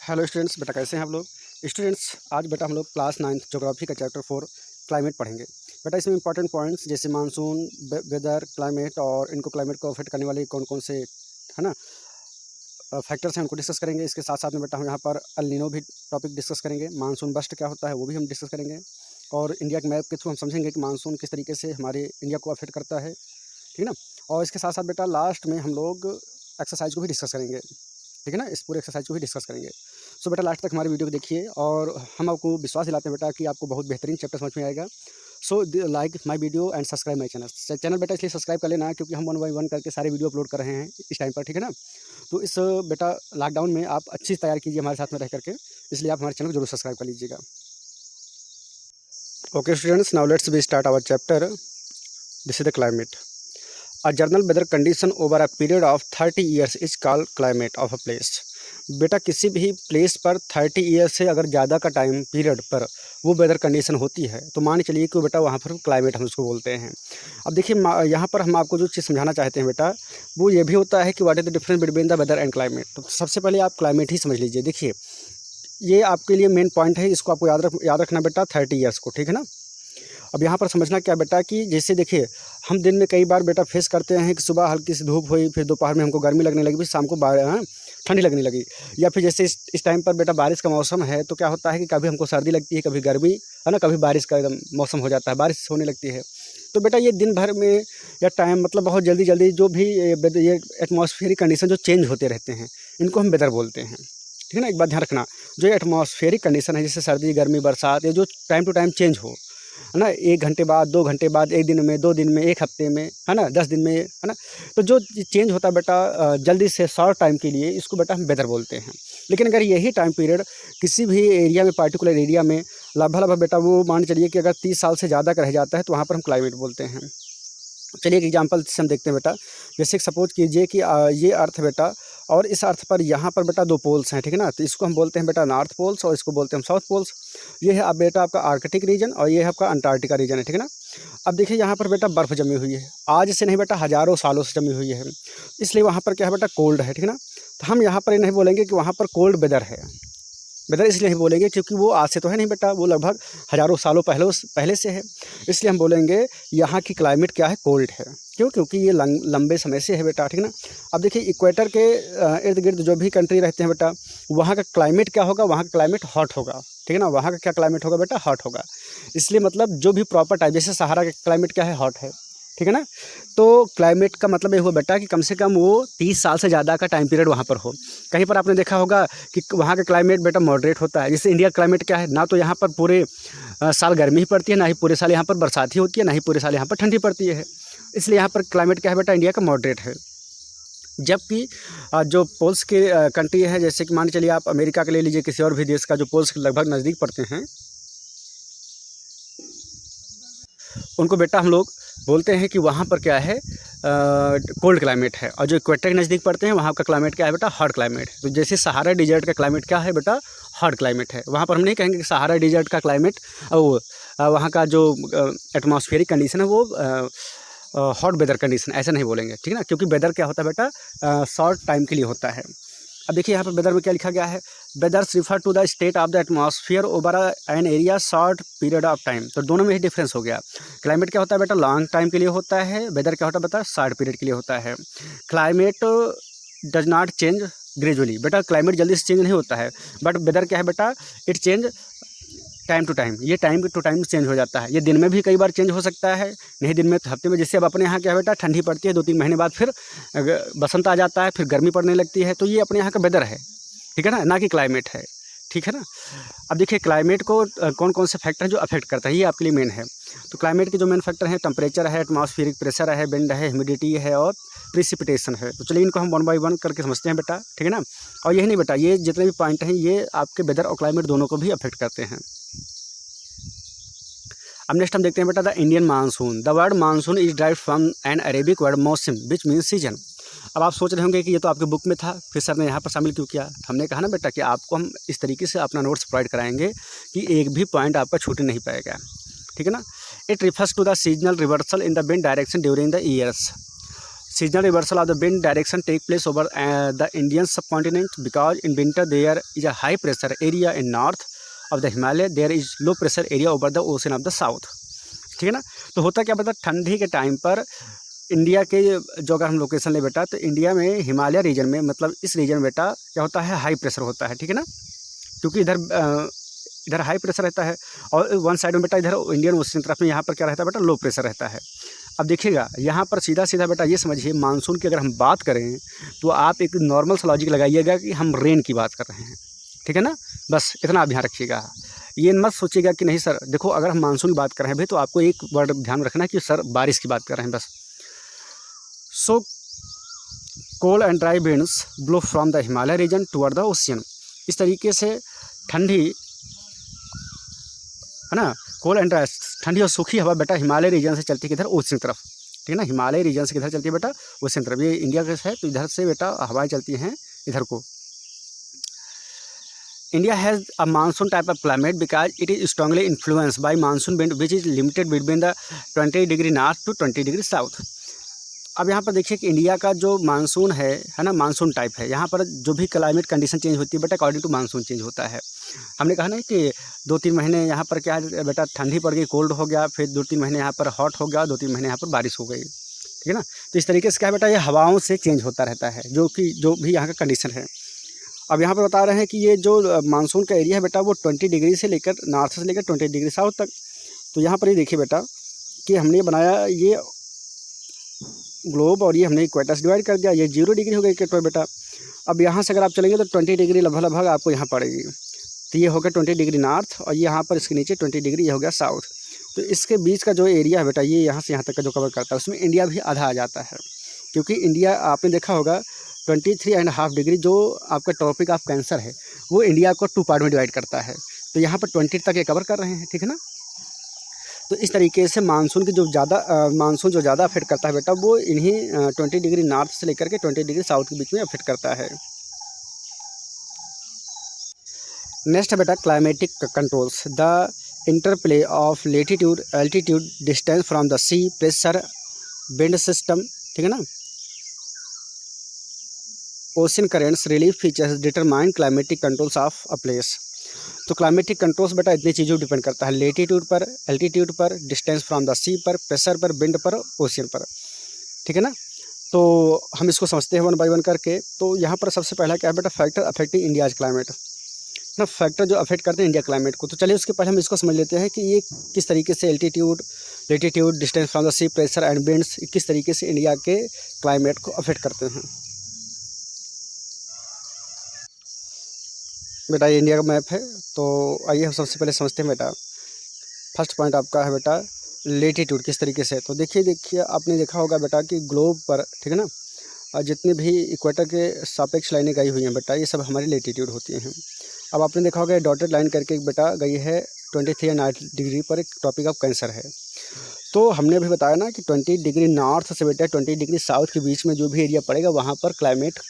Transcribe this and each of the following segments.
Hello students, बेटा कैसे हैं आप लोग। स्टूडेंट्स, आज बेटा हम लोग क्लास 9th ज्योग्राफी का चैप्टर 4 क्लाइमेट पढ़ेंगे। बेटा इसमें इंपॉर्टेंट पॉइंट्स जैसे मानसून, वेदर, क्लाइमेट और इनको क्लाइमेट को अफेक्ट करने वाले कौन कौन से है ना फैक्टर्स हैं उनको डिस्कस करेंगे। इसके साथ साथ में बेटा हम यहाँ पर अल नीनो भी टॉपिक डिस्कस करेंगे। मानसून बस्ट क्या होता है वो भी हम डिस्कस करेंगे। और इंडिया के मैप के थ्रू हम समझेंगे कि मानसून किस तरीके से हमारे इंडिया को अफेक्ट करता है, ठीक है ना। और इसके साथ साथ बेटा लास्ट में हम लोग एक्सरसाइज को भी डिस्कस करेंगे, ठीक है ना। इस पूरे एक्सरसाइज को भी डिस्कस करेंगे। सो बेटा लास्ट तक हमारी वीडियो को देखिए और हम आपको विश्वास दिलाते हैं बेटा कि आपको बहुत बेहतरीन चैप्टर समझ में आएगा। So like my video and subscribe my channel बेटा इसलिए सब्सक्राइब कर लेना क्योंकि हम 1 बाय 1 करके सारे वीडियो अपलोड कर रहे हैं इस टाइम पर, ठीक है ना। तो इस बेटा लॉकडाउन में आप अच्छी तैयारी कीजिए हमारे साथ में रह करके, इसलिए आप हमारे चैनल को जरूर सब्सक्राइब कर लीजिएगा। Okay students, now let's we start our chapter. This is the climate. A general weather condition over a period of 30 years is called climate of a place। बेटा किसी भी प्लेस पर 30 ईयर से अगर ज़्यादा का टाइम पीरियड पर वो वेदर कंडीशन होती है तो मान चलिए कि बेटा वहाँ पर क्लाइमेट हम उसको बोलते हैं। अब देखिए यहाँ पर हम आपको जो चीज़ समझाना चाहते हैं बेटा वो ये भी होता है कि what is the difference between the weather and climate. तो सबसे पहले आप क्लाइमेट ही समझ लीजिए। देखिए ये आपके लिए मेन पॉइंट है, इसको आपको याद रखना बेटा 30 ईयर्स को, ठीक है ना। अब यहाँ पर समझना क्या बेटा कि जैसे देखिए हम दिन में कई बार बेटा फेस करते हैं कि सुबह हल्की सी धूप हुई, फिर दोपहर में हमको गर्मी लगने लगी, फिर शाम को ठंडी लगने लगी, या फिर जैसे इस टाइम पर बेटा बारिश का मौसम है तो क्या होता है कि कभी हमको सर्दी लगती है, कभी गर्मी, है ना, कभी बारिश का एकदम मौसम हो जाता है, बारिश होने लगती है। तो बेटा ये दिन भर में या टाइम मतलब बहुत जल्दी जल्दी जो भी ये एटमॉस्फेरिक कंडीशन जो चेंज होते रहते हैं इनको हम वेदर बोलते हैं, ठीक है ना। एक बात ध्यान रखना, जो एटमॉस्फेरिक कंडीशन है जैसे सर्दी, गर्मी, बरसात, ये जो टाइम टू टाइम चेंज हो, है ना, 1 घंटे बाद, 2 घंटे बाद, 1 दिन में, 2 दिन में, 1 हफ्ते में, है ना, 10 दिन में, है ना, तो जो चेंज होता है बेटा जल्दी से शॉर्ट टाइम के लिए इसको बेटा हम वेदर बोलते हैं। लेकिन अगर यही टाइम पीरियड किसी भी एरिया में, पार्टिकुलर एरिया में लगभग बेटा वो मान चलिए कि अगर 30 साल से ज़्यादा का रह जाता है तो वहाँ पर हम क्लाइमेट बोलते हैं। चलिए एक एग्जांपल से हम देखते हैं बेटा। जैसे सपोज कीजिए कि ये अर्थ बेटा और इस अर्थ पर यहाँ पर बेटा 2 पोल्स हैं, ठीक है ना। तो इसको हम बोलते हैं बेटा नॉर्थ पोल्स और इसको बोलते हैं हम साउथ पोल्स। ये है अब बेटा आपका आर्कटिक रीजन और ये है आपका अंटार्कटिका रीजन है, ठीक है ना। अब देखिए यहाँ पर बेटा बर्फ़ जमी हुई है, आज से नहीं बेटा हज़ारों सालों से जमी हुई है, इसलिए वहाँ पर क्या है बेटा कोल्ड है, ठीक है ना। तो हम यहाँ पर ये नहीं बोलेंगे कि वहाँ पर कोल्ड वेदर है। वेदर इसलिए नहीं बोलेंगे क्योंकि वो आज से तो है नहीं बेटा, वो लगभग हज़ारों सालों पहले से है। इसलिए हम बोलेंगे यहाँ की क्लाइमेट क्या है, कोल्ड है। क्यों? क्योंकि ये लंबे समय से है बेटा, ठीक है ना। अब देखिए इक्वेटर के इर्द गिर्द जो भी कंट्री रहते हैं बेटा वहाँ का क्लाइमेट क्या होगा, वहाँ का क्लाइमेट हॉट होगा, ठीक है ना। वहाँ का क्या क्लाइमेट होगा बेटा, हॉट होगा। इसलिए मतलब जो भी प्रॉपर टाइप, जैसे सहारा का क्लाइमेट क्या है, हॉट है, ठीक है ना। तो क्लाइमेट का मतलब ये हुआ बेटा कि कम से कम वो 30 साल से ज़्यादा का टाइम पीरियड वहाँ पर हो। कहीं पर आपने देखा होगा कि वहाँ का क्लाइमेट बेटा मॉडरेट होता है। जैसे इंडिया का क्लाइमेट क्या है, ना तो यहाँ पर पूरे साल गर्मी ही पड़ती है, ना ही पूरे साल यहाँ पर बरसात ही होती है, ना ही पूरे साल यहाँ पर ठंडी पड़ती है। इसलिए यहाँ पर क्लाइमेट क्या है बेटा, इंडिया का मॉडरेट है। जबकि जो पोल्स के कंट्री है, जैसे कि मान चलिए आप अमेरिका के ले लीजिए, किसी और भी देश का जो पोल्स के लगभग नज़दीक पड़ते हैं उनको बेटा हम लोग बोलते हैं कि वहाँ पर क्या है, कोल्ड क्लाइमेट है। और जो इक्वेटर के नज़दीक पड़ते हैं वहाँ का क्लाइमेट क्या है बेटा, हॉट क्लाइमेट है। तो जैसे सहारा डिजर्ट का क्लाइमेट क्या है बेटा, हॉट क्लाइमेट है। वहाँ पर हम नहीं कहेंगे कि सहारा डिजर्ट का क्लाइमेट और वहाँ का जो एटमॉस्फेरिक कंडीशन है वो हॉट वेदर कंडीशन, ऐसा नहीं बोलेंगे, ठीक है ना। क्योंकि वेदर क्या होता है बेटा, शॉर्ट टाइम के लिए होता है। अब देखिए यहाँ पर वेदर में क्या लिखा गया है, weathers refer to the state of the atmosphere over an area short period of time. तो दोनों में ही डिफरेंस हो गया। क्लाइमेट क्या होता है बेटा, लॉन्ग टाइम के लिए होता है। वेदर क्या होता है बेटा, शॉर्ट पीरियड के लिए होता है। Climate does not change gradually. बेटा क्लाइमेट जल्दी से चेंज नहीं होता है, बट वेदर क्या है बेटा, it change time to time. ये टाइम टू टाइम चेंज हो जाता है। ये दिन में भी कई बार चेंज हो सकता है, नहीं दिन में तो हफ्ते में। जैसे अब अपने यहाँ क्या है बेटा, ठंडी पड़ती है, 2-3 महीने बाद फिर बसंत आ जाता है, फिर गर्मी पड़ने लगती है। तो ये अपने यहाँ का वेदर है, ठीक है ना, ना कि क्लाइमेट है, ठीक है ना। अब देखिए क्लाइमेट को कौन कौन से फैक्टर जो अफेक्ट करता है ये आपके लिए मेन है। तो क्लाइमेट के जो मेन फैक्टर हैं, टेम्परेचर है, एटमॉस्फेरिक प्रेशर है, विंड है, ह्यूमिडिटी है और प्रिसिपिटेशन है। तो चलिए इनको हम 1 बाय 1 करके समझते हैं बेटा, ठीक है ना। और यही नहीं बेटा, ये जितने भी पॉइंट हैं ये आपके वेदर और क्लाइमेट दोनों को भी अफेक्ट करते हैं। अब नेक्स्ट हम देखते हैं बेटा the Indian monsoon. The word monsoon is derived from N Arabic word मौसम विच मीन्स सीजन। अब आप सोच रहे होंगे कि ये तो आपके बुक में था, फिर सर ने यहाँ पर शामिल क्यों किया। हमने कहा ना बेटा कि आपको हम इस तरीके से अपना नोट्स प्रोवाइड कराएंगे कि एक भी पॉइंट आपका छूट नहीं पाएगा, ठीक है ना। It refers to the seasonal reversal in the wind direction during the years. Seasonal reversal of the wind direction take place over the Indian subcontinent because in winter there is a high pressure area in north of the Himalaya, there is low pressure area over the ocean of the south। ठीक है ना। तो होता क्या बेटा, ठंडी के time पर इंडिया के जो अगर हम लोकेशन ले बेटा, तो इंडिया में हिमालय रीजन में मतलब इस रीजन में बेटा क्या होता है, हाई प्रेशर होता है। ठीक है ना, क्योंकि इधर हाई प्रेशर रहता है और वन साइड में बेटा इधर इंडियन ओशन तरफ में यहाँ पर क्या रहता है बेटा, लो प्रेशर रहता है। अब देखिएगा यहाँ पर सीधा सीधा बेटा ये समझिए, मानसून की अगर हम बात करें तो आप एक नॉर्मल सा लॉजिक लगाइएगा कि हम रेन की बात कर रहे हैं। ठीक है ना, बस इतना आप ध्यान रखिएगा। ये मत सोचिएगा कि नहीं सर, देखो अगर हम मानसून की बात कर रहे हैं भाई तो आपको एक वर्ड ध्यान रखना है कि सर बारिश की बात कर रहे हैं बस। So cold and dry winds blow from the Himalaya region toward the ocean. इस तरीके से ठंडी है ना, कोल्ड एंड ड्राई ठंडी और सूखी हवा बेटा हिमालय रीजन से चलती है किधर, ओशियन तरफ। ठीक है ना, हिमालय रीजन से किधर चलती है बेटा, ओशियन तरफ। ये इंडिया का है तो इधर से बेटा हवाएं चलती हैं इधर को। India has a monsoon type of climate because it is strongly influenced by monsoon wind which is limited between the 20 degree north to 20 degree south. अब यहाँ पर देखिए कि इंडिया का जो मानसून है ना, मानसून टाइप है। यहाँ पर जो भी क्लाइमेट कंडीशन चेंज होती है बेटा अकॉर्डिंग टू मानसून चेंज होता है। हमने कहा ना कि 2-3 महीने यहाँ पर क्या है बेटा, ठंडी पड़ गई, कोल्ड हो गया, फिर 2-3 महीने यहाँ पर हॉट हो गया, 2-3 महीने यहाँ पर बारिश हो गई। ठीक है ना, तो इस तरीके से क्या है बेटा, ये हवाओं से चेंज होता रहता है जो भी यहाँ का कंडीशन है। अब यहाँ पर बता रहे हैं कि ये जो मानसून का एरिया है बेटा वो 20 डिग्री से लेकर नॉर्थ से लेकर 20 डिग्री साउथ तक। तो यहाँ पर ये देखिए बेटा कि हमने बनाया ये ग्लोब और ये हमने इक्वेटर से डिवाइड कर दिया, ये 0 डिग्री हो गई इक्वेटर बेटा। अब यहाँ से अगर आप चलेंगे तो 20 डिग्री लगभग आपको यहाँ पड़ेगी। तो ये हो गया 20 डिग्री नॉर्थ और यहाँ पर इसके नीचे 20 डिग्री ये हो गया साउथ। तो इसके बीच का जो एरिया है बेटा ये यहाँ से यहाँ तक का जो कवर करता है उसमें इंडिया भी आधा आ जाता है। क्योंकि इंडिया आपने देखा होगा 23.5 डिग्री जो आपका ट्रॉपिक ऑफ कैंसर है वो इंडिया को 2 पार्ट में डिवाइड करता है। तो यहाँ पर 20 तक ये कवर कर रहे हैं। ठीक है ना, तो इस तरीके से मानसून की मानसून जो ज़्यादा अफेक्ट करता है बेटा वो इन्हीं 20 डिग्री नॉर्थ से लेकर के 20 डिग्री साउथ के बीच में अफेक्ट करता है। नेक्स्ट है बेटा climatic controls, the interplay of latitude, altitude, distance from the sea, pressure, wind system, ठीक है ना, ocean currents, relief features determine climatic controls of a place. तो क्लाइमेटिक कंट्रोल्स बेटा इतनी चीज़ों डिपेंड करता है, लेटीट्यूड पर, एल्टीट्यूड पर, डिस्टेंस फ्रॉम द सी पर, प्रेशर पर, विंड पर, ओशियन पर। ठीक है ना, तो हम इसको समझते हैं 1 बाय 1 करके। तो यहाँ पर सबसे पहला क्या है बेटा, फैक्टर अफेक्टिंग इंडियाज क्लाइमेट ना, फैक्टर जो अफेक्ट करते हैं इंडिया क्लाइमेट को। तो चलिए उसके पहले हम इसको समझ लेते हैं कि ये किस तरीके से altitude, latitude, distance from the sea, pressure and winds किस तरीके से इंडिया के क्लाइमेट को अफेक्ट करते हैं। बेटा ये इंडिया का मैप है, तो आइए हम सबसे पहले समझते हैं बेटा। फर्स्ट पॉइंट आपका है बेटा लेटीट्यूड किस तरीके से। तो देखिए आपने देखा होगा बेटा कि ग्लोब पर, ठीक है ना, जितने भी इक्वेटर के सापेक्ष लाइनें गई हुई हैं बेटा ये सब हमारी लेटीट्यूड होती हैं। अब आपने देखा होगा डॉटेड लाइन करके एक बेटा गई है 23.8 डिग्री पर, एक टॉपिक ऑफ कैंसर है। तो हमने अभी बताया ना कि 20 डिग्री नॉर्थ से बेटा 20 डिग्री साउथ के बीच में जो भी एरिया पड़ेगा वहाँ पर क्लाइमेट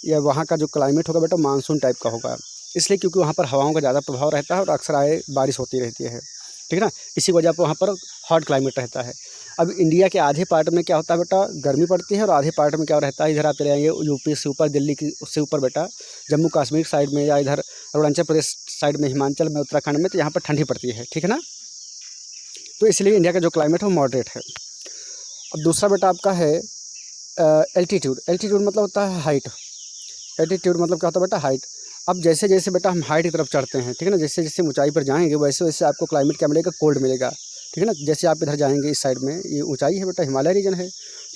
या वहाँ का जो क्लाइमेट होगा बेटा मानसून टाइप का होगा। इसलिए क्योंकि वहाँ पर हवाओं का ज़्यादा प्रभाव रहता है और अक्सर आए बारिश होती रहती है। ठीक है ना, इसी वजह पर वहाँ पर हॉट क्लाइमेट रहता है। अब इंडिया के आधे पार्ट में क्या होता है बेटा, गर्मी पड़ती है और आधे पार्ट में क्या रहता है, इधर आप चले जाएंगे यूपी से ऊपर, दिल्ली की उससे ऊपर बेटा जम्मू कश्मीर साइड में या इधर अरुणाचल प्रदेश साइड में, हिमाचल में, उत्तराखंड में, तो यहाँ पर ठंडी पड़ती है। ठीक है ना, तो इसलिए इंडिया का जो क्लाइमेट है वो मॉडरेट है। अब दूसरा बेटा आपका है एल्टीट्यूड। एल्टीट्यूड मतलब होता है हाइट। एल्टीट्यूड मतलब क्या होता है बेटा, हाइट। अब जैसे जैसे बेटा हम हाइट की तरफ चढ़ते हैं, ठीक है ना, जैसे जैसे ऊंचाई पर जाएंगे वैसे वैसे आपको क्लाइमेट क्या मिलेगा, कोल्ड मिलेगा। ठीक है ना, जैसे आप इधर जाएंगे इस साइड में, ये ऊंचाई है बेटा, हिमालय रीजन है,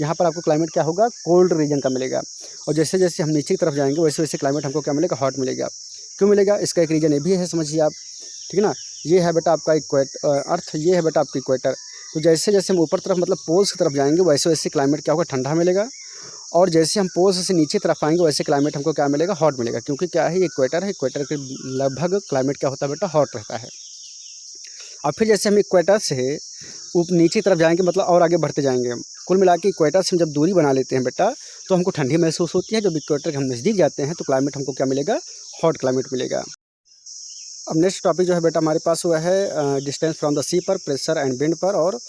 यहाँ पर आपको क्लाइमेट क्या होगा, कोल्ड रीजन का मिलेगा। और जैसे जैसे हम नीचे की तरफ जाएंगे वैसे वैसे क्लाइमेट हमको क्या मिलेगा, हॉट मिलेगा। क्यों मिलेगा, इसका एक रीज़न ये भी है, समझिए आप। ठीक है ना, ये है बेटा आपका अर्थ, ये है बेटा आपकी इक्वेटर। तो जैसे जैसे हम ऊपर तरफ मतलब पोल्स की तरफ जाएंगे वैसे वैसे क्लाइमेट क्या होगा, ठंडा मिलेगा। और जैसे हम पोल्स से नीचे तरफ आएंगे वैसे क्लाइमेट हमको क्या मिलेगा, हॉट मिलेगा। क्योंकि क्या है, ये इक्वेटर है, इक्वेटर के लगभग क्लाइमेट क्या होता है बेटा, हॉट रहता है। और फिर जैसे हम इक्वेटर से नीचे तरफ जाएंगे मतलब और आगे बढ़ते जाएंगे, कुल मिला के इक्वेटर से हम जब दूरी बना लेते हैं बेटा तो हमको ठंडी महसूस होती है। जब इक्वेटर के हम नज़दीक जाते हैं तो क्लाइमेट हमको क्या मिलेगा, हॉट क्लाइमेट मिलेगा। अब नेक्स्ट टॉपिक जो है बेटा हमारे पास हुआ है डिस्टेंस फ्रॉम द सी पर, प्रेशर एंड विंड पर और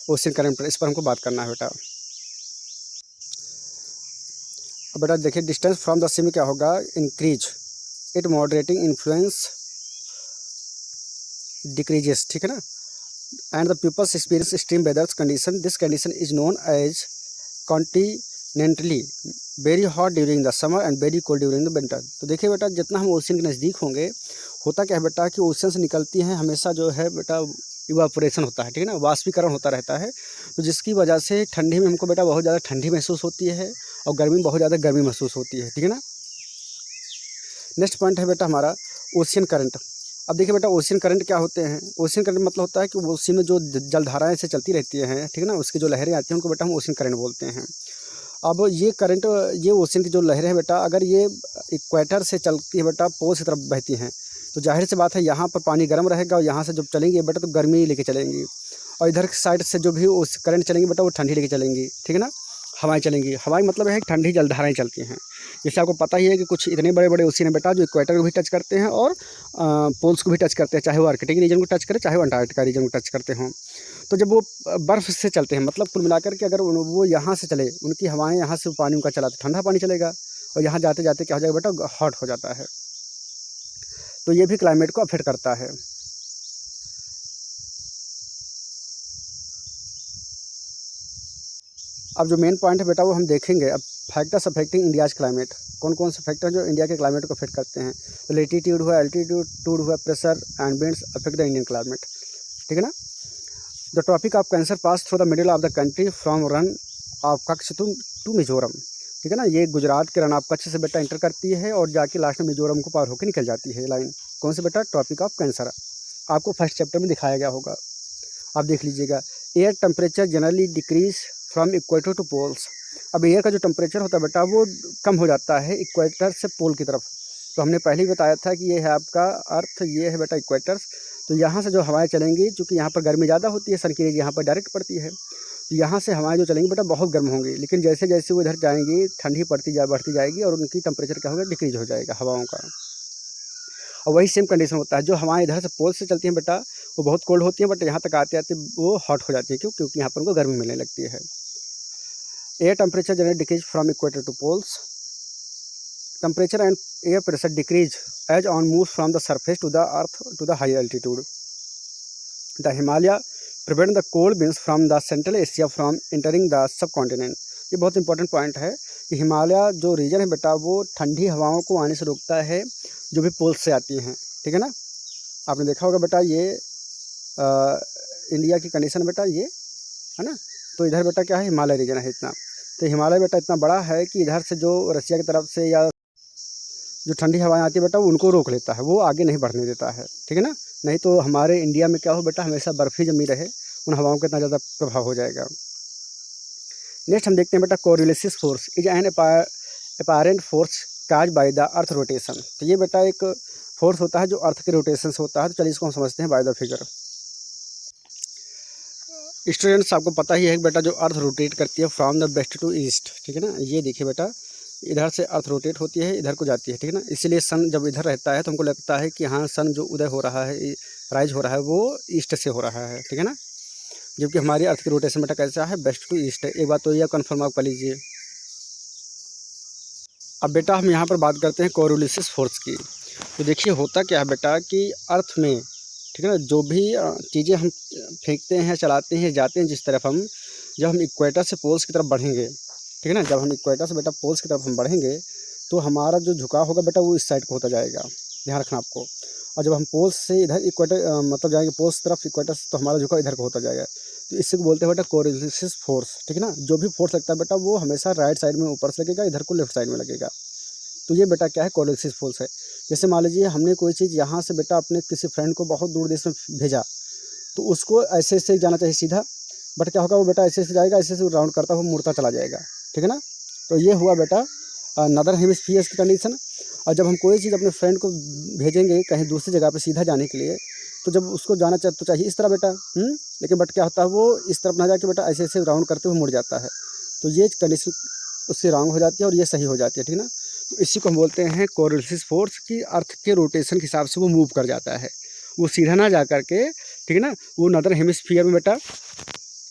ओशन करंट पर। इस पर हमको बात करना है बेटा। अब बेटा देखिए डिस्टेंस फ्रॉम द सी में क्या होगा, increase, it moderating influence decreases, ठीक है ना। And the peoples experience extreme weathers condition, this condition is known as continentally very hot during the summer and very cold during the winter. तो देखिए बेटा जितना हम ओशन के नज़दीक होंगे, होता क्या है बेटा कि ओशन से निकलती हैं हमेशा जो है बेटा इवापोरेशन होता है, ठीक है ना, वाष्पीकरण होता रहता है। तो जिसकी वजह से ठंडी में हमको बेटा बहुत ज़्यादा ठंडी महसूस होती है और गर्मी में बहुत ज़्यादा गर्मी महसूस होती है, ठीक है ना। नेक्स्ट पॉइंट है बेटा हमारा ओशियन करंट। अब देखिए बेटा ओशियन करंट क्या होते हैं। ओशियन करंट मतलब होता है कि उसी में जो जलधाराएं से चलती रहती हैं, ठीक है ना, उसकी जो लहरें आती हैं उनको बेटा हम ओशियन करंट बोलते हैं। अब ये करंट, ये ओशियन की जो लहरें हैं बेटा, अगर ये इक्वेटर से चलती है बेटा, पोल्स की तरफ बहती हैं, तो जाहिर सी बात है यहाँ पर पानी गर्म रहेगा और यहाँ से जब चलेंगी बेटा तो गर्मी लेके चलेंगी, और इधर साइड से जो भी उस करंट चलेंगी बेटा वो ठंडी लेके चलेंगी, ठीक है ना। हवाएं चलेंगी, हवाएं मतलब है ठंडी जलधाराएं चलती हैं। जैसे आपको पता ही है कि कुछ इतने बड़े बड़े ओशियन है बेटा जो इक्वेटर को भी टच करते हैं और पोल्स को भी टच करते हैं, चाहे वो आर्कटिक रीजन को टच करे चाहे वो अंटार्कटिका रीजन को टच करते हों। तो जब वो बर्फ़ से चलते हैं, मतलब कुल मिलाकर के अगर वो यहाँ से चले, उनकी हवाएं यहाँ से पानी उनका चला तो ठंडा पानी चलेगा, और यहाँ जाते जाते क्या हो जाएगा बेटा, हॉट हो जाता है। तो ये भी क्लाइमेट को अफेक्ट करता है। अब जो मेन पॉइंट है बेटा वो हम देखेंगे। अब फैक्टर्स अफेक्टिंग इंडियाज़ क्लाइमेट, कौन कौन से फैक्टर जो इंडिया के क्लाइमेट को अफेक्ट करते हैं। तो लेटीट्यूड हुआ, एल्टीट्यूड हुआ, pressure and winds affect the Indian climate, ठीक है ना। The Tropic of Cancer pass through the middle of the country from Rann of Kutch to Mizoram, ठीक है ना। ये गुजरात के रन ऑफ कच्छ से बेटा इंटर करती है और जाके लास्ट में मिजोरम को पार होकर निकल जाती है लाइन। कौन से बेटा, ट्रॉपिक ऑफ कैंसर, आपको फर्स्ट चैप्टर में दिखाया गया होगा, आप देख लीजिएगा। Air temperature generally decrease from equator to poles. अब एयर का जो टेम्परेचर होता है बेटा वो कम हो जाता है इक्वेटर से पोल की तरफ। तो हमने पहले ही बताया था कि ये है आपका अर्थ, ये है बेटा इक्वेटर। तो यहाँ से जो हवाएं चलेंगी, चूँकि यहाँ पर गर्मी ज़्यादा होती है, सन की रेज यहाँ पर डायरेक्ट पड़ती है, तो यहाँ से हवाएं जो चलेंगी बेटा बहुत गर्म होंगी, लेकिन जैसे जैसे वो इधर जाएंगी ठंडी बढ़ती जाएगी और उनकी टेम्परेचर क्या होगा, डिक्रीज हो जाएगा हवाओं का। और वही सेम कंडीशन होता है, जो हवाएं इधर से पोल से चलती हैं बेटा वो बहुत कोल्ड होती हैं, बट यहाँ तक आते आते वो हॉट हो जाती है। क्यों? क्योंकि यहाँ पर उनको गर्मी मिलने लगती है। Air temperature generally decrease from equator to poles. Temperature and air pressure decrease as one move from the surface to the earth to the high altitude. The Himalaya prevent the cold winds from the Central Asia from entering the subcontinent. ये बहुत important point है कि हिमालय जो reason है बेटा वो ठंडी हवाओं को आने से रोकता है जो भी पोल्स से आती हैं, ठीक है ना। आपने देखा होगा बेटा ये इंडिया की कंडीशन बेटा ये है ना। तो इधर बेटा क्या है, हिमालय रीजन है इतना। तो हिमालय बेटा इतना बड़ा है कि इधर से जो रसिया की तरफ से या जो ठंडी हवाएं आती है बेटा वो उनको रोक लेता है, वो आगे नहीं बढ़ने देता है, ठीक है ना। नहीं तो हमारे इंडिया में क्या हो बेटा, हमेशा बर्फ़ ही जमी रहे, उन हवाओं का इतना ज़्यादा प्रभाव हो जाएगा। नेक्स्ट हम देखते हैं बेटा coriolis force is an apparent force cause by the earth rotation. तो ये बेटा एक फोर्स होता है जो अर्थ के रोटेशन से होता है। तो चलिए इसको हम समझते हैं बाय द फिगर। स्टूडेंट्स आपको पता ही है कि बेटा जो अर्थ रोटेट करती है from the west to east, ठीक है ना। ये देखिए बेटा इधर से अर्थ रोटेट होती है, इधर को जाती है, ठीक है ना। इसीलिए सन जब इधर रहता है तो हमको लगता है कि हाँ सन जो उदय हो रहा है, राइज हो रहा है, वो ईस्ट से हो रहा है, ठीक है ना। जबकि हमारी अर्थ की रोटेशन बेटा कैसा है, वेस्ट टू ईस्ट है। एक बात तो यह कन्फर्म आप कर लीजिए। अब बेटा हम यहाँ पर बात करते हैं कोरिलेसिस फोर्स की। तो देखिए होता क्या है बेटा कि अर्थ में, ठीक है ना, जो भी चीज़ें हम फेंकते हैं, चलाते हैं, जाते हैं जिस तरफ हम, जब हम इक्वेटर से पोल्स की तरफ बढ़ेंगे, ठीक है ना, जब हम इक्वेटर से बेटा पोल्स की तरफ हम बढ़ेंगे तो हमारा जो झुकाव होगा बेटा वो इस साइड को होता जाएगा, ध्यान रखना आपको। और जब हम पोल्स से इधर इक्वेटर मतलब जाएंगे पोल्स तरफ इक्वेटर से, तो हमारा झुकाव इधर को होता जाएगा। तो इससे बोलते हैं बेटा कोरिलेसिस फोर्स, ठीक है ना। जो भी फोर्स लगता है बेटा वो हमेशा राइट साइड में ऊपर से लगेगा, इधर को लेफ्ट साइड में लगेगा। तो ये बेटा क्या है, कोरिलेसिस फोर्स है। जैसे मान लीजिए हमने कोई चीज़ यहाँ से बेटा अपने किसी फ्रेंड को बहुत दूर देश में भेजा, तो उसको ऐसे ऐसे जाना चाहिए सीधा, बट क्या होगा वो बेटा ऐसे ऐसे जाएगा, ऐसे ऐसे राउंड करता हुआ मुड़ता चला जाएगा, ठीक है ना। तो ये हुआ बेटा नदर्न हेमिस्फीयर्स की कंडीशन। और जब हम कोई चीज़ अपने फ्रेंड को भेजेंगे कहीं दूसरी जगह पे सीधा जाने के लिए, तो जब उसको जाना तो चाहिए इस तरह बेटा, लेकिन बट क्या होता है वो इस तरफ ना जाके बेटा ऐसे ऐसे राउंड करते हुए मुड़ जाता है। तो ये कंडीशन उससे रॉन्ग हो जाती है और ये सही हो जाती है, ठीक है ना। तो इसी को हम बोलते हैं कोरिलेसिस फोर्स की अर्थ के रोटेशन के हिसाब से वो मूव कर जाता है, वो सीधा ना जा करके, ठीक है ना, वो नदर्न हेमिस्फीयर में बेटा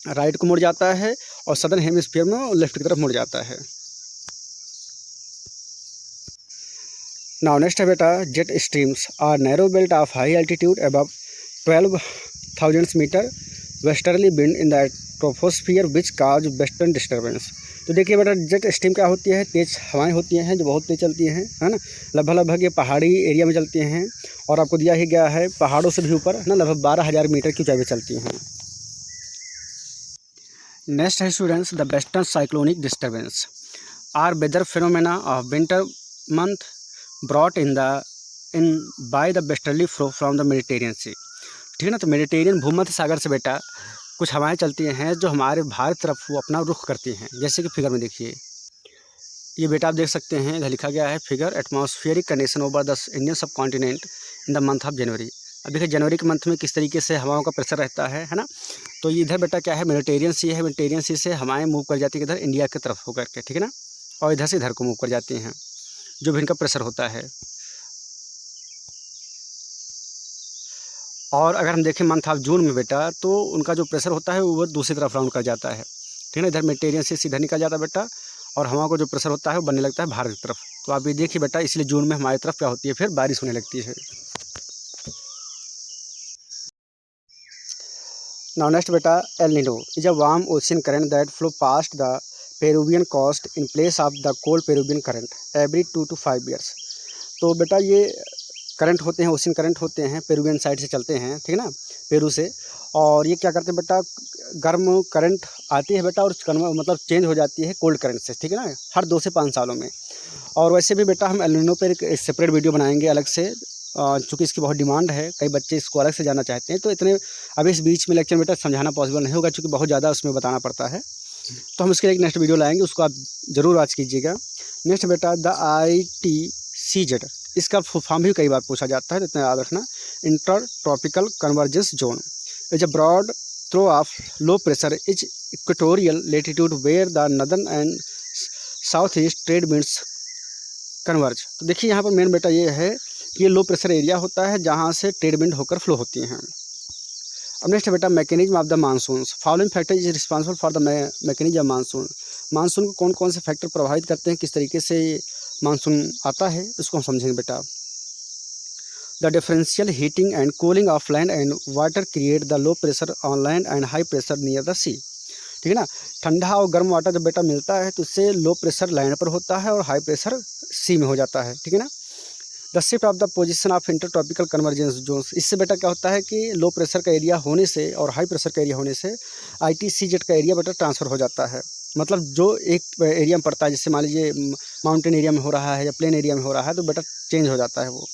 राइट को मुड़ जाता है और सदर्न हेमिस्फीयर में लेफ्ट की तरफ मुड़ जाता है। नाउ नेक्स्ट है बेटा jet streams are narrow belt of high altitude above 12,000 metre westerly wind in the troposphere which cause western disturbance. तो देखिए बेटा जेट स्ट्रीम क्या होती है, तेज़ हवाएं होती हैं जो बहुत तेज़ चलती हैं, है ना। लगभग ये पहाड़ी एरिया में चलती हैं और आपको दिया ही गया है पहाड़ों से भी ऊपर ना लगभग 12,000 मीटर की ऊंचाई पर चलती हैं। नेक्स्ट है students the western cyclonic disturbance are weather phenomena of winter month brought in by the westerly flow from the Mediterranean sea. ठीक है ना, तो मेडिटेरियन भूमध्य सागर से बेटा कुछ हवाएं चलती हैं जो हमारे भारत तरफ वो अपना रुख करती हैं, जैसे कि फिगर में देखिए ये बेटा आप देख सकते हैं इधर लिखा गया है figure atmospheric condition over the Indian subcontinent in the month of January. अब देखिए जनवरी के मंथ में किस तरीके से हवाओं का प्रेशर रहता है ना। तो इधर बेटा क्या है मेडिटेरियन सी है, मेडिटेरियन सी से हवाएं मूव कर जाती है इधर इंडिया की तरफ होकर के, ठीक है ना, और इधर से इधर को मूव कर जाती हैं जो भी इनका प्रेशर होता है। और अगर हम देखें मंथ ऑफ जून में बेटा तो उनका जो प्रेशर होता है वो दूसरी तरफ राउंड कर जाता है, ठीक है ना। इधर मेडिटेरियन से सीधा निकल जाता है बेटा और हवा को जो प्रेशर होता है वो बनने लगता है भारत की तरफ। तो आप ये देखिए बेटा इसलिए जून में हमारी तरफ क्या होती है फिर बारिश होने लगती है। नाउ नेक्स्ट बेटा El Nino is a warm ocean current that flow past the Peruvian coast in place of the cold Peruvian current every 2 to 5 years। तो बेटा ये करंट होते हैं, ओशियन करंट होते हैं, पेरुवियन साइड से चलते हैं, ठीक है ना, पेरू से। और ये क्या करते हैं बेटा गर्म करंट आती है बेटा और मतलब चेंज हो जाती है कोल्ड करंट से, ठीक है ना, हर 2 से 5 सालों में। और वैसे भी बेटा हम एल नीनो पर एक सेपरेट वीडियो बनाएंगे अलग से, चूँकि इसकी बहुत डिमांड है, कई बच्चे इसको अलग से जानना चाहते हैं। तो इतने अभी इस बीच में लेक्चर बेटा समझाना पॉसिबल नहीं होगा क्योंकि बहुत ज़्यादा उसमें बताना पड़ता है। तो हम इसके लिए एक नेक्स्ट वीडियो लाएंगे, उसको आप ज़रूर वॉच कीजिएगा। नेक्स्ट बेटा द ITCZ, इसका फॉर्म भी कई बार पूछा जाता है, तो इतना याद रखना। Inter tropical convergence zone is a broad trough of low pressure is equatorial latitude where the northern and south east trade winds converge. तो देखिए यहाँ पर मेन बेटा ये है कि ये लो प्रेशर एरिया होता है जहाँ से ट्रेड विंड होकर फ्लो होती हैं। अब नेक्स्ट बेटा mechanism of the monsoon following factor is responsible for the mechanism of monsoon. Monsoon को कौन कौन से फैक्टर प्रभावित करते हैं, किस तरीके से मानसून आता है, इसको हम समझेंगे बेटा। The differential heating and cooling of land and water create the low pressure on land and high pressure near the sea. ठीक है ना, ठंडा और गर्म वाटर जब बेटा मिलता है तो उससे लो प्रेशर लैंड पर होता है और हाई प्रेशर सी में हो जाता है, ठीक है ना। The shift of the position of inter tropical convergence zones, इससे बेटा क्या होता है कि लो प्रेशर का एरिया होने से और हाई प्रेशर का एरिया होने से ITCZ का एरिया बेटा ट्रांसफ़र हो जाता है। मतलब जो एक एरिया में पड़ता है, जैसे मान लीजिए माउंटेन एरिया में हो रहा है या प्लेन एरिया में हो रहा है, तो बेटा चेंज हो जाता है वो।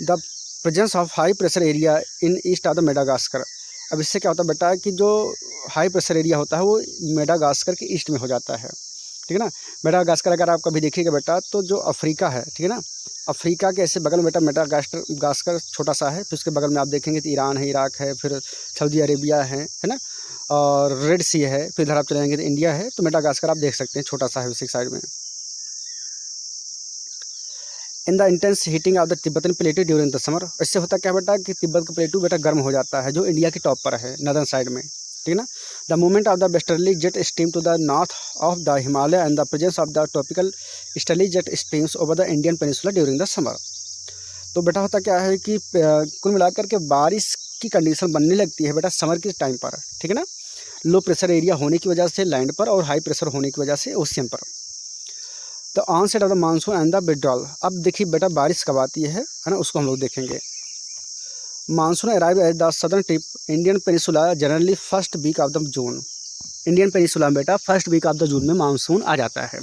The presence of high pressure area in east of the Madagascar, अब इससे क्या होता है बेटा कि जो हाई प्रेशर एरिया होता है वो मेडागास्कर के ईस्ट में हो जाता है, ठीक है ना। मेडागास्कर अगर आप कभी देखिएगा बेटा तो जो अफ्रीका है, ठीक है ना, अफ्रीका के ऐसे बगल में बेटा मेडागास्कर छोटा सा है, फिर उसके बगल में आप देखेंगे तो ईरान है, इराक है, फिर सऊदी अरेबिया है ना, और रेड सी है, फिर इधर आप चले जाएंगे तो इंडिया है। तो मेडागास्कर आप देख सकते हैं छोटा सा है उसी साइड में। In the intense heating of the Tibetan प्लेटू during the summer, इससे होता क्या बेटा कि तिब्बत का प्लेटू बेटा गर्म हो जाता है जो इंडिया के टॉप पर है नदर्न साइड में, ठीक है ना। The movement of the westerly jet stream to the north of the Himalaya and the presence of the tropical easterly jet streams over the Indian peninsula during the summer. तो बेटा होता क्या है कि कुल मिलाकर के बारिश की कंडीशन बनने लगती है बेटा समर के टाइम पर, ठीक है ना, लो प्रेशर एरिया होने की वजह से लैंड पर और हाई प्रेशर होने की वजह से ओशियन पर। The onset of the monsoon and the withdrawal, अब देखिए बेटा बारिश कब आती है ना, उसको हम लोग देखेंगे। Monsoon arrive at the southern tip Indian peninsula generally first week of the June, Indian peninsula में बेटा first week of the June में मानसून आ जाता है।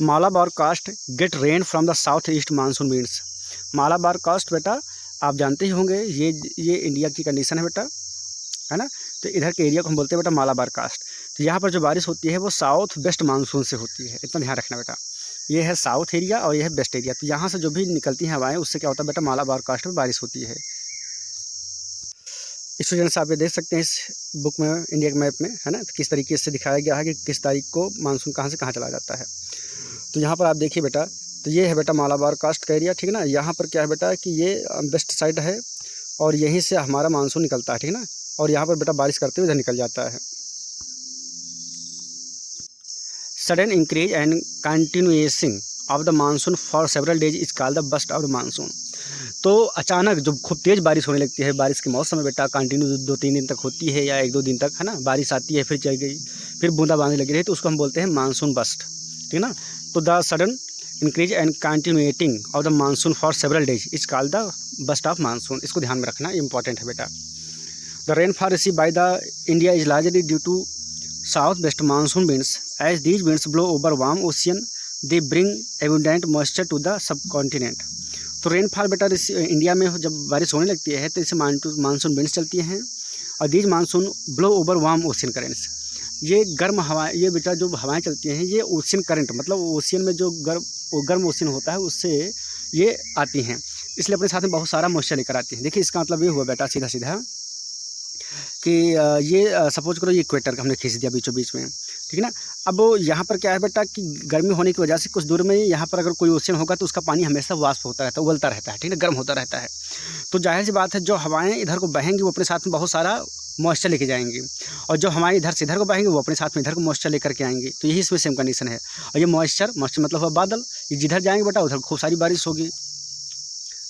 Malabar coast get rain from the south east monsoon winds, Malabar coast बेटा आप जानते ही होंगे ये इंडिया की कंडीशन है बेटा, है ना। तो इधर के एरिया को हम बोलते हैं बेटा मालाबार कास्ट। तो यहाँ पर जो बारिश होती है वो साउथ वेस्ट मानसून से होती है, इतना ध्यान रखना बेटा। ये है साउथ एरिया और ये है वेस्ट एरिया, तो यहाँ से जो भी निकलती हैं हवाएं उससे क्या होता है बेटा मालाबार कास्ट में बारिश होती है। स्टूडेंट्स आप ये देख सकते हैं इस बुक में इंडिया के मैप में, है ना, तो किस तरीके से दिखाया गया है कि किस तारीख को मानसून कहाँ से कहाँ चला जाता है। तो यहाँ पर आप देखिए बेटा, तो ये है बेटा मालाबार कास्ट का एरिया, ठीक है ना। यहाँ पर क्या है बेटा कि ये वेस्ट साइड है और यहीं से हमारा मानसून निकलता है, ठीक है ना, और यहाँ पर बेटा बारिश करते हुए इधर निकल जाता है। Sudden increase and continuing of the monsoon for several days is called the burst of the monsoon. तो अचानक जो खूब तेज़ बारिश होने लगती है बारिश के मौसम में बेटा, कंटिन्यू 2-3 दिन तक होती है या 1-2 दिन तक, है ना, बारिश आती है फिर चली गई, फिर बूंदाबांदी लगी रही, तो उसको हम बोलते हैं मानसून बस्ट, ठीक है ना। तो the sudden increase and continuing of the monsoon for several days is called the burst of monsoon. इसको ध्यान में रखना, इंपॉर्टेंट है बेटा। The rainfall receive by the India is largely due to south west monsoon winds. As these winds blow over warm ocean, they bring abundant moisture to the subcontinent. तो rainfall बेटा India में जब बारिश होने लगती है तो इसे मानसून विंड्स चलती हैं, और these monsoon blow over warm ocean currents. ये गर्म हवा, ये बेटा जो हवाएं चलती हैं ये ओशियन करंट, मतलब ओशियन में जो गर्म ओशियन होता है उससे ये आती हैं, इसलिए अपने साथ में बहुत सारा मॉइस्चर लेकर आती हैं। देखिए इसका मतलब ये हुआ बेटा सीधा सीधा कि ये सपोज करो ये इक्वेटर का हमने खींच दिया बीचों बीच में, ठीक है ना। अब यहाँ पर क्या है बेटा कि गर्मी होने की वजह से कुछ दूर में यहाँ पर अगर कोई ओशियन होगा तो उसका पानी हमेशा वाष्प होता रहता है, उबलता रहता है, ठीक है, गर्म होता रहता है। तो जाहिर सी बात है जो हवाएं इधर को बहेंगी वो अपने साथ में बहुत सारा मॉइस्चर लेके जाएंगी, और जो हवाएं इधर से इधर को बहेंगी वो अपने साथ में इधर को मॉइस्चर लेकर के आएंगी। तो यही इसमें सेम कंडीशन है। और ये मॉइस्चर मतलब हुआ बादल, ये जिधर जाएंगे बेटा उधर खूब सारी बारिश होगी।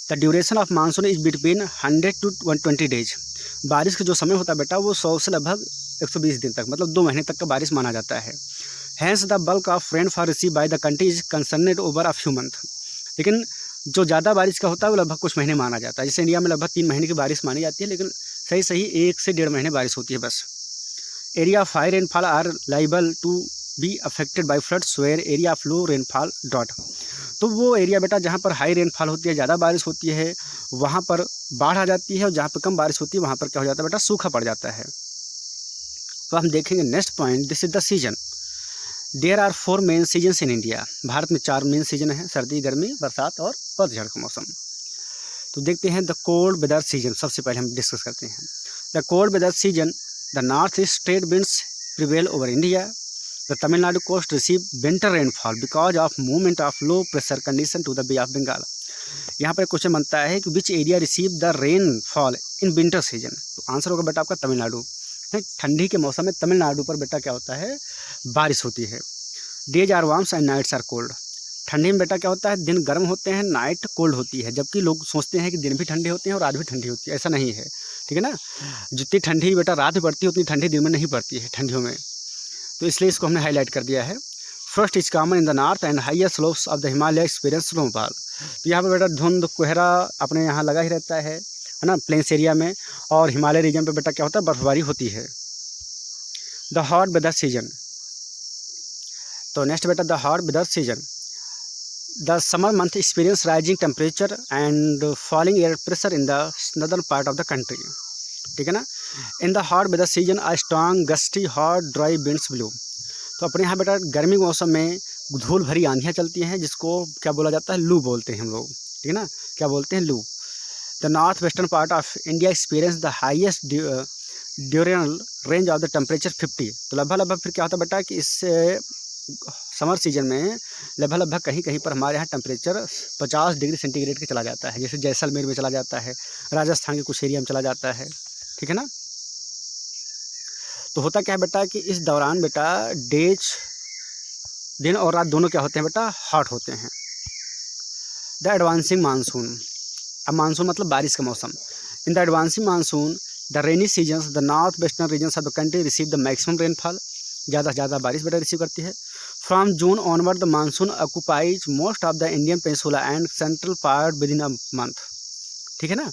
The duration of monsoon is between 100 to 120 days. बारिश का जो समय होता है बेटा वो 100 से लगभग 120 दिन तक, मतलब 2 महीने तक का बारिश माना जाता है। Hence the bulk of rainfall receive by the country is concerned over a few month. लेकिन जो ज़्यादा बारिश का होता है वो लगभग कुछ महीने माना जाता है। जैसे इंडिया में लगभग 3 महीने की बारिश मानी जाती है, लेकिन सही 1 से 1.5 महीने बारिश होती है बस। Area of high rainfall are liable to be affected by floods where area of low rainfall drought. तो वो एरिया बेटा जहाँ पर हाई रेनफॉल होती है, ज़्यादा बारिश होती है, वहाँ पर बाढ़ आ जाती है, और जहाँ पर कम बारिश होती है वहाँ पर क्या हो जाता है बेटा, सूखा पड़ जाता है। तो हम देखेंगे next point, this is the season. There are 4 main seasons in India. Bharat में 4 मेन सीजन है, सर्दी, गर्मी, बरसात और पतझड़ का मौसम। तो देखते हैं द कोल्ड वेदर सीजन, सबसे पहले हम डिस्कस करते हैं। The cold weather season, the north east trade winds prevail over India. The Tamil Nadu coast receive winter rainfall because of movement of low pressure condition to the Bay of Bengal. यहाँ पर question बनता है कि which area receive the rainfall in winter season. तो answer होगा बेटा आपका तमिलनाडु। ठंडी के मौसम में तमिलनाडु पर बेटा क्या होता है, बारिश होती है। Days are warms and nights are cold. ठंडी में बेटा क्या होता है, दिन गर्म होते हैं, नाइट कोल्ड होती है, जबकि लोग सोचते हैं कि दिन भी ठंडे होते हैं और रात भी ठंडी होती है, ऐसा नहीं है, ठीक है ना। जितनी ठंडी बेटा रात में पड़ती है उतनी ठंडी दिन में नहीं पड़ती है ठंडियों में, तो इसलिए इसको हमने हाईलाइट कर दिया है। First is common in the north and highest slopes of the Himalaya experience snowfall. तो यहाँ पर बेटा धुंध कोहरा अपने यहाँ लगा ही रहता है ना, प्लेन्स एरिया में, और हिमालय रीजन पे बेटा क्या होता है, बर्फबारी होती है। द हॉट वेदर सीजन, तो नेक्स्ट बेटा the hot weather season, the summer month experience rising temperature and falling air pressure in the northern part of the country, ठीक है ना। In the hot weather season a strong gusty hot dry winds blow. तो अपने यहाँ बेटा गर्मी के मौसम में धूल भरी आंधियाँ चलती हैं, जिसको क्या बोला जाता है, लू बोलते हैं हम लोग, ठीक है ना, क्या बोलते हैं, लू। The north western part of India experience the highest durable range of the temperature 50। तो लगभग फिर क्या होता है बेटा कि इस समर सीजन में लगभग कहीं पर हमारे यहाँ टेम्परेचर 50 डिग्री सेंटीग्रेड के चला जाता है, जैसे जैसलमेर में चला जाता है, राजस्थान के कुछ एरिया में चला जाता है, ठीक है ना। तो होता क्या है बेटा कि इस दौरान बेटा डेज दिन और रात दोनों क्या होते हैं बेटा, हॉट होते हैं। द एडवांसिंग मानसून, अब मानसून मतलब बारिश का मौसम। In the advancing monsoon the rainy seasons the north western regions of the country receive the maximum rainfall. ज़्यादा से ज़्यादा बारिश बेटा रिसीव करती है। From June onward the monsoon occupies most of the Indian peninsula and central part within a month, ठीक है ना।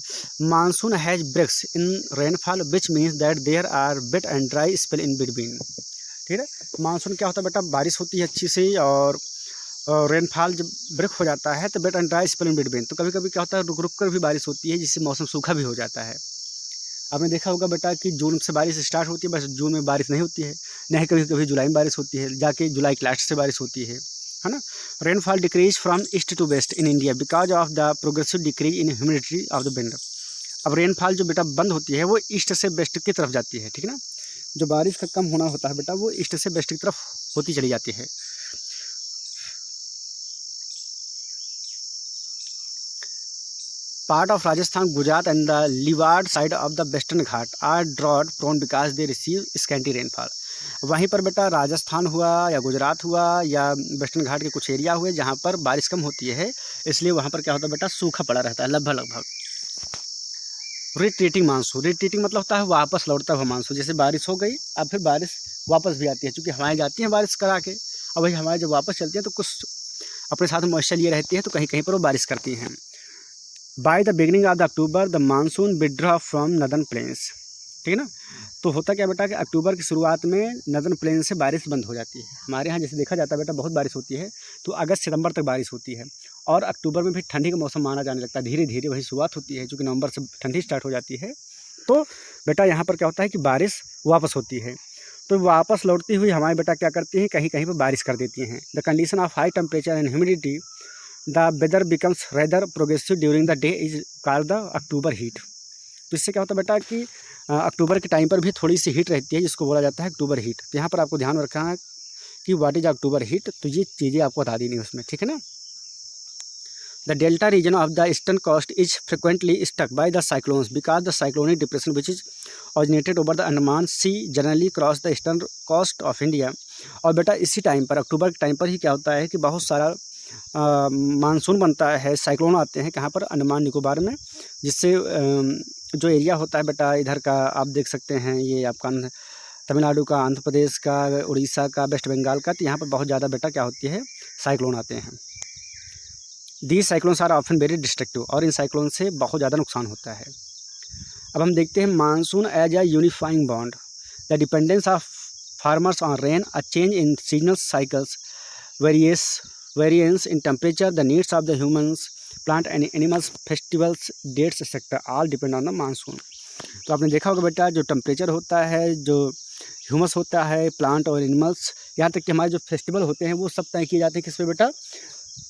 Monsoon has breaks in rainfall which means that there are wait and dry spell in between, ठीक है। Monsoon क्या होता है बेटा, बारिश होती है अच्छी से, और रेनफॉल जब ब्रेक हो जाता है तो wet and dry spell in between. तो कभी कभी क्या होता है रुक रुक कर भी बारिश होती है, जिससे मौसम सूखा भी हो जाता है। आपने देखा होगा बेटा कि जून से बारिश स्टार्ट होती है, बस जून में बारिश नहीं होती है, नहीं कभी कभी जुलाई में बारिश होती है, जाके जुलाई के लास्ट से बारिश होती है ना। Rainfall decrease from east to west in India because of the progressive decrease in humidity of the wind. अब रेनफॉल जो बेटा बंद होती है वो ईस्ट से वेस्ट की तरफ जाती है, ठीक है ना। जो बारिश का कम होना होता है बेटा वो ईस्ट से वेस्ट की तरफ होती चली जाती है। Part of Rajasthan, Gujarat and the leeward side of the Western Ghat are drought prone because they receive scanty rainfall. वहीं पर बेटा राजस्थान हुआ या गुजरात हुआ या वेस्टर्न घाट के कुछ एरिया हुए जहाँ पर बारिश कम होती है, इसलिए वहाँ पर क्या होता है बेटा, सूखा पड़ा रहता है लगभग। रिट्रीटिंग मानसून, रिट्रीटिंग मतलब होता है वापस लौटता हुआ मानसून। जैसे बारिश हो गई, अब फिर बारिश वापस भी आती है, क्योंकि हवाएं जाती हैं बारिश करा के, अब वही हवाएं जब वापस चलती हैं तो कुछ अपने साथ मॉइस्चर लिए रहती है, तो कहीं कहीं पर वो बारिश करती हैं। By the beginning of the October the monsoon withdraw from northern plains, ठीक है ना। तो होता क्या बेटा कि अक्टूबर की शुरुआत में नदर्न प्लेन से बारिश बंद हो जाती है। हमारे यहाँ जैसे देखा जाता है बेटा बहुत बारिश होती है, तो अगस्त सितंबर तक बारिश होती है, और अक्टूबर में भी ठंडी का मौसम माना जाने लगता है। धीरे धीरे वही शुरुआत होती है, क्योंकि नवंबर से ठंडी स्टार्ट हो जाती है। तो बेटा यहाँ पर क्या होता है कि बारिश वापस होती है। तो वापस लौटती हुई हमारे बेटा क्या करती हैं, कहीं कहीं पर बारिश कर देती हैं। The condition of high temperature and humidity the weather becomes rather progressive during the day is called the October heat. तो इससे क्या होता है बेटा कि अक्टूबर के टाइम पर भी थोड़ी सी हीट रहती है, जिसको बोला जाता है अक्टूबर हीट। तो यहाँ पर आपको ध्यान रखना है कि व्हाट इज अक्टूबर हीट, तो ये चीज़ें आपको बता देनी उसमें, ठीक है ना। The delta region of the eastern coast is frequently struck by the cyclones because the cyclonic depression which is originated over the Andaman sea generally cross the eastern coast of India. और बेटा इसी टाइम पर, अक्टूबर के time पर ही क्या होता है कि बहुत सारा मानसून बनता है, साइक्लोन आते हैं कहाँ पर, अंडमान निकोबार में, जिससे जो एरिया होता है बेटा इधर का आप देख सकते हैं, ये आपका तमिलनाडु का, आंध्र प्रदेश का, उड़ीसा का, वेस्ट बंगाल का, तो यहाँ पर बहुत ज़्यादा बेटा क्या होती है, साइक्लोन आते हैं। These cyclones are often very destructive, और इन साइक्लोन से बहुत ज़्यादा नुकसान होता है। अब हम देखते हैं monsoon as a unifying bond, the dependence of farmers on rain, a change in seasonal cycles, variance in temperature, the needs of the humans, plant and animals, festivals, dates etc. all depend on the monsoon। तो आपने देखा होगा बेटा जो temperature होता है, जो humus होता है, प्लांट और एनिमल्स, यहाँ तक कि हमारे जो फेस्टिवल होते हैं वो सब तय किए जाते हैं किस पे बेटा,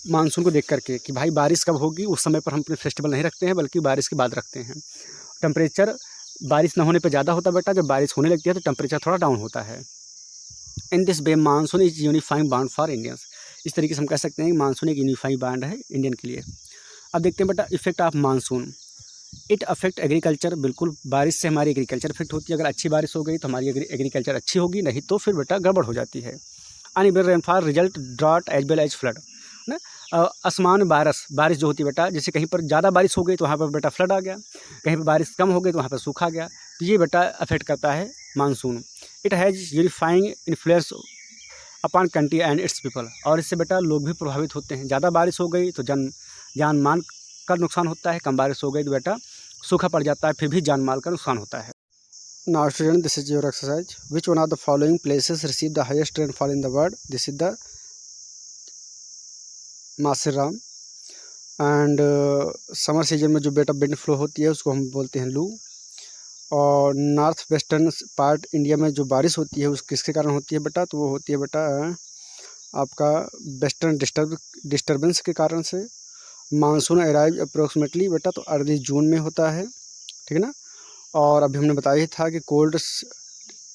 मानसून को देख करके, कि भाई बारिश कब होगी, उस समय पर हम अपने फेस्टिवल नहीं रखते हैं बल्कि बारिश के बाद रखते हैं। टेम्परेचर बारिश न होने पर ज़्यादा होता है बेटा, जब बारिश होने लगती है तो टेम्परेचर थोड़ा डाउन होता है। In this way monsoon is unifying bond for Indians. इस तरीके से हम कह सकते हैं कि मानसून एक यूनिफाइंग बॉन्ड है इंडियन के लिए। अब देखते हैं बेटा effect of monsoon. It affect agriculture, बिल्कुल बारिश से हमारी एग्रीकल्चर इफेक्ट होती है। अगर अच्छी बारिश हो गई तो हमारी एग्रीकल्चर अच्छी होगी, नहीं तो फिर बेटा गड़बड़ हो जाती है। Uneven rainfall result drought as well as flood ना। असमान बारिश जो होती है बेटा, जैसे कहीं पर ज़्यादा बारिश हो गई तो वहाँ पर बेटा फ्लड आ गया, कहीं पर बारिश कम हो गई तो वहाँ पर सूखा गया। तो ये बेटा अफेक्ट करता है monsoon. It has unifying influence upon country and it's people, और इससे बेटा लोग भी प्रभावित होते हैं। ज़्यादा बारिश हो गई तो जान माल का नुकसान होता है, कम बारिश हो गई तो बेटा सूखा पड़ जाता है, फिर भी जान माल का नुकसान होता है। Now student, this is your exercise. Which one of the following places receive the highest rainfall in the world? This is the Matheran. And summer season में जो बेटा विंड फ्लो होती है उसको हम बोलते हैं लू। और नॉर्थ वेस्टर्न पार्ट इंडिया में जो बारिश होती है उस किसके कारण होती है बेटा, तो वो होती है बेटा आपका वेस्टर्न डिस्टर्बेंस के कारण से। मानसून अराइव अप्रोक्सीमेटली बेटा तो अर्ली जून में होता है, ठीक है ना। और अभी हमने बताया ही था कि कोल्ड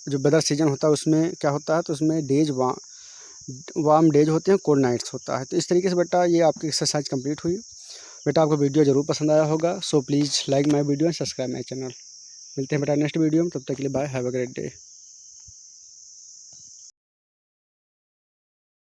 जो वेदर सीजन होता है उसमें क्या होता है, तो उसमें डेज वार्म डेज होते हैं, कोल्ड नाइट्स होता है। तो इस तरीके से बेटा ये आपकी एक्सरसाइज कंप्लीट हुई। बेटा आपको वीडियो ज़रूर पसंद आया होगा, so please like my video and subscribe my channel. मिलते हैं बेटा नेक्स्ट वीडियो में, तब तक के लिए bye, have a great day.